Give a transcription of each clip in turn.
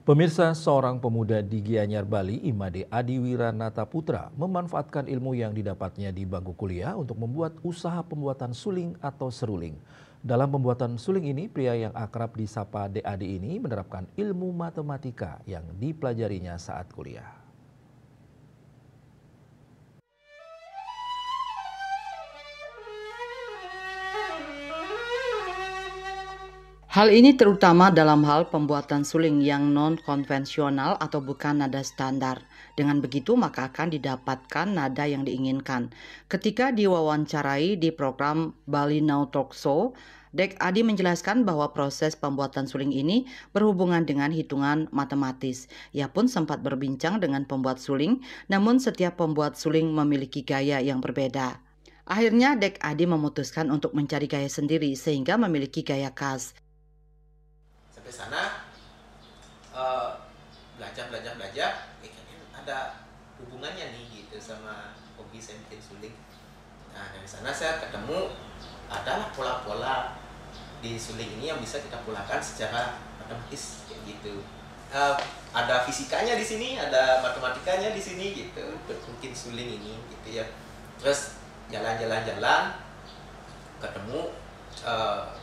Pemirsa, seorang pemuda di Gianyar, Bali, Imade Adiwiranata Putra, memanfaatkan ilmu yang didapatnya di bangku kuliah untuk membuat usaha pembuatan suling atau seruling. Dalam pembuatan suling ini, pria yang akrab disapa DAD ini menerapkan ilmu matematika yang dipelajarinya saat kuliah. Hal ini terutama dalam hal pembuatan suling yang non-konvensional atau bukan nada standar. Dengan begitu maka akan didapatkan nada yang diinginkan. Ketika diwawancarai di program Bali Now Talk Show, Dek Adi menjelaskan bahwa proses pembuatan suling ini berhubungan dengan hitungan matematis. Ia pun sempat berbincang dengan pembuat suling, namun setiap pembuat suling memiliki gaya yang berbeda. Akhirnya Dek Adi memutuskan untuk mencari gaya sendiri sehingga memiliki gaya khas. Sampai sana belajar kayaknya ada hubungannya nih gitu sama hobi saya bikin suling. Nah dari sana saya ketemu adalah pola-pola di suling ini yang bisa kita polakan secara matematis kayak gitu. Ada fisikanya di sini, ada matematikanya di sini gitu untuk bikin suling ini gitu ya. Terus jalan ketemu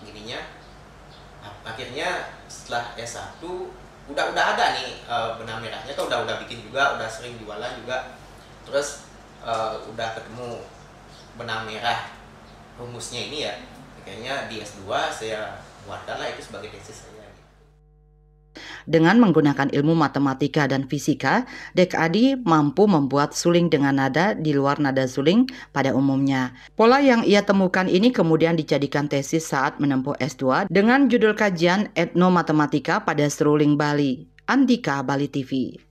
gininya. Akhirnya setelah S1 udah ada nih benang merahnya tuh udah bikin juga, udah sering jualan juga. Terus udah ketemu benang merah rumusnya ini ya. Kayaknya di S2 saya buatkan lah itu sebagai tesis saya. Dengan menggunakan ilmu matematika dan fisika, Dek Adi mampu membuat suling dengan nada di luar nada suling pada umumnya. Pola yang ia temukan ini kemudian dijadikan tesis saat menempuh S2 dengan judul kajian etnomatematika pada seruling Bali. Andika, Bali TV.